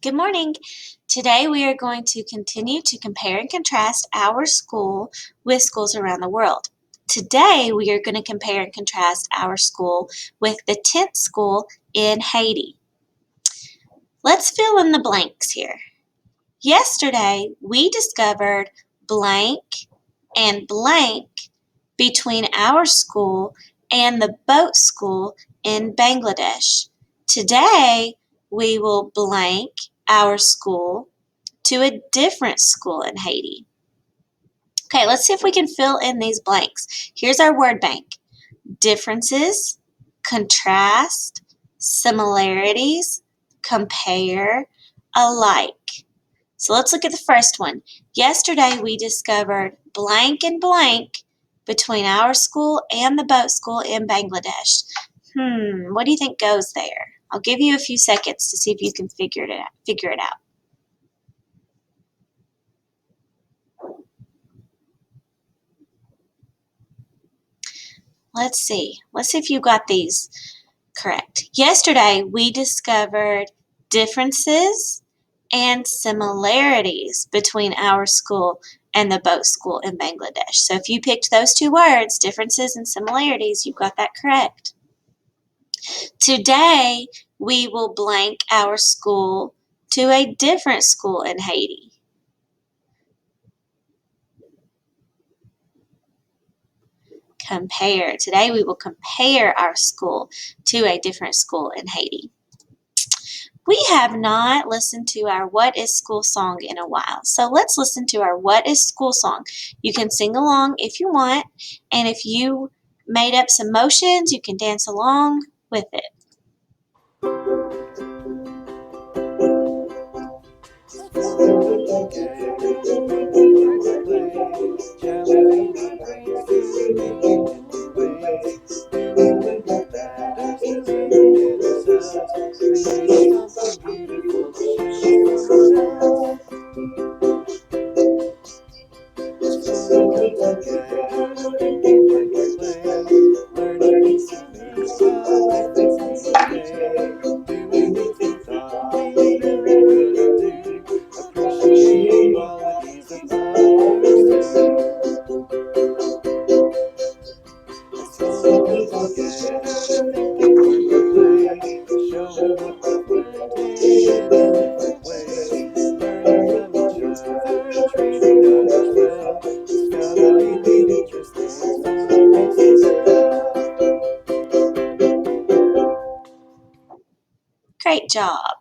Good morning. Today we are going to continue to compare and contrast our school with schools around the world. Today we are going to compare and contrast our school with the 10th school in Haiti. Let's fill in the blanks here. Yesterday we discovered blank and blank between our school and the boat school in Bangladesh. Today we will blank our school to a different school in Haiti. Okay, let's see if we can fill in these blanks. Here's our word bank. Differences, contrast, similarities, compare, alike. So let's look at the first one. Yesterday we discovered blank and blank between our school and the boat school in Bangladesh. What do you think goes there? I'll give you a few seconds to see if you can figure it out. Let's see if you got these correct. Yesterday, we discovered differences and similarities between our school and the boat school in Bangladesh. So if you picked those two words, differences and similarities, you got that correct. Today, we will blank our school to a different school in Haiti. Compare. Today, we will compare our school to a different school in Haiti. We have not listened to our What is School song in a while. So let's listen to our What is School song. You can sing along if you want, and if you made up some motions, you can dance along with it. Great job.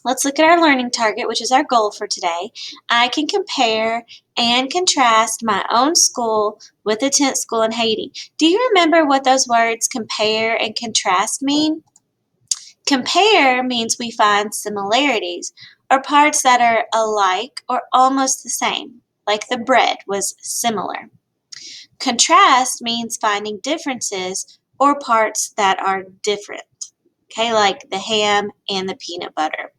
Let's look at our learning target, which is our goal for today. I can compare and contrast my own school with the 10th school in Haiti. Do you remember what those words compare and contrast mean? Compare means we find similarities or parts that are alike or almost the same, like the bread was similar. Contrast means finding differences or parts that are different, okay, like the ham and the peanut butter.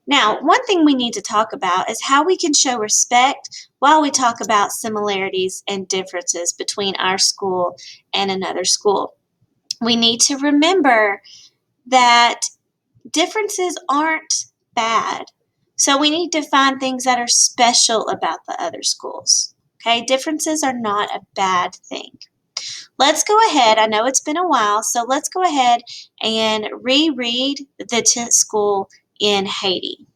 Now, one thing we need to talk about is how we can show respect while we talk about similarities and differences between our school and another school. We need to remember that differences aren't bad. So we need to find things that are special about the other schools. Okay, differences are not a bad thing. Let's go ahead. I know it's been a while, so let's go ahead and reread the 10th school in Haiti.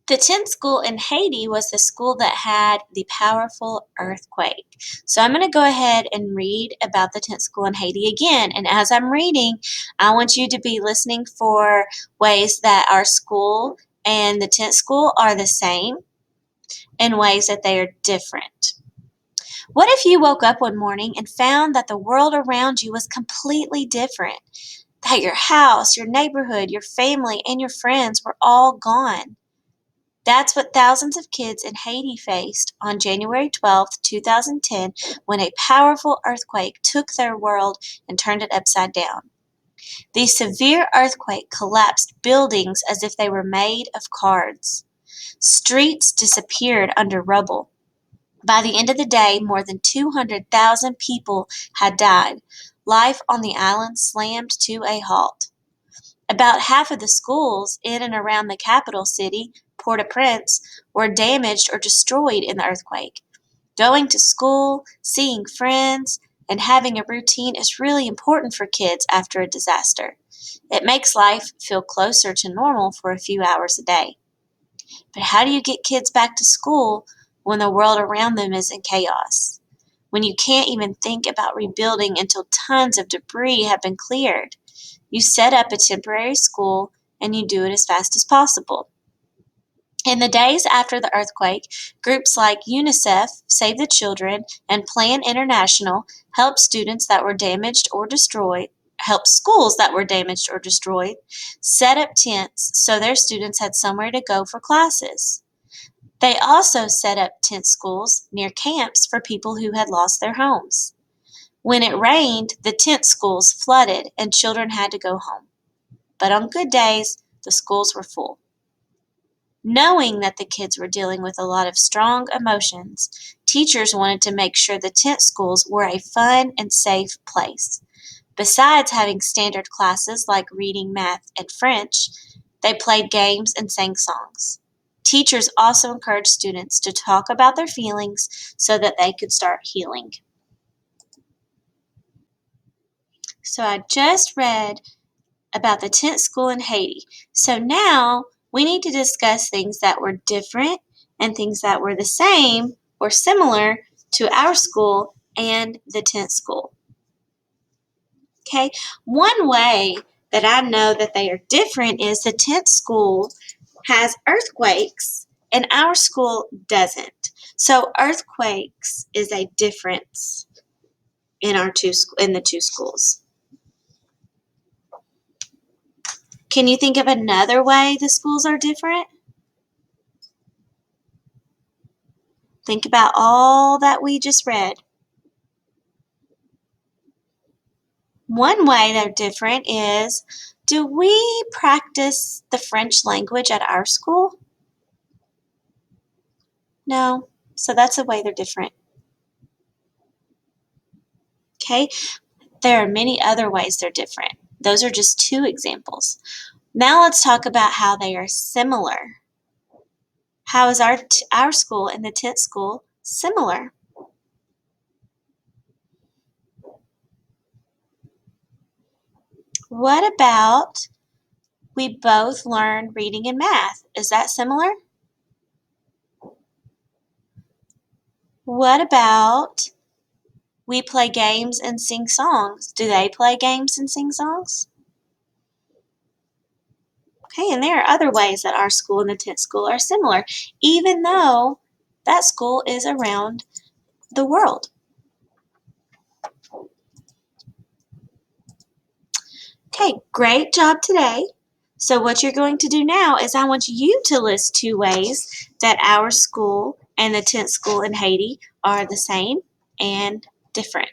The 10th school in Haiti was the school that had the powerful earthquake. So I'm going to go ahead and read about the 10th school in Haiti again. And as I'm reading, I want you to be listening for ways that our school and the 10th school are the same and ways that they are different. What if you woke up one morning and found that the world around you was completely different? That your house, your neighborhood, your family, and your friends were all gone? That's what thousands of kids in Haiti faced on January 12, 2010, when a powerful earthquake took their world and turned it upside down. The severe earthquake collapsed buildings as if they were made of cards. Streets disappeared under rubble. By the end of the day, more than 200,000 people had died. life on the island slammed to a halt. About half of the schools in and around the capital city, Port-au-Prince, were damaged or destroyed in the earthquake. Going to school, seeing friends, and having a routine is really important for kids after a disaster. It makes life feel closer to normal for a few hours a day. But how do you get kids back to school when the world around them is in chaos? When you can't even think about rebuilding until tons of debris have been cleared? You set up a temporary school and you do it as fast as possible. In the days after the earthquake, groups like UNICEF, Save the Children, and Plan International helped students that were damaged or destroyed, helped schools that were damaged or destroyed, set up tents so their students had somewhere to go for classes. They also set up tent schools near camps for people who had lost their homes. When it rained, the tent schools flooded and children had to go home. But on good days, the schools were full. Knowing that the kids were dealing with a lot of strong emotions, teachers wanted to make sure the tent schools were a fun and safe place. Besides having standard classes like reading, math, and French, they played games and sang songs. Teachers also encouraged students to talk about their feelings so that they could start healing. So I just read about the tent school in Haiti. So now we need to discuss things that were different and things that were the same or similar to our school and the tent school. Okay, one way that I know that they are different is the tent school has earthquakes and our school doesn't. So earthquakes is a difference in the two schools. Can you think of another way the schools are different? Think about all that we just read. One way they're different is, do we practice the French language at our school? No. So that's a way they're different. Okay? There are many other ways they're different. Those are just two examples. Now let's talk about how they are similar. How is our school and the tent school similar? What about we both learn reading and math? Is that similar? What about we play games and sing songs? Do they play games and sing songs? Okay, and there are other ways that our school and the tent school are similar, even though that school is around the world. Okay, great job today. So what you're going to do now is I want you to list two ways that our school and the tent school in Haiti are the same and different.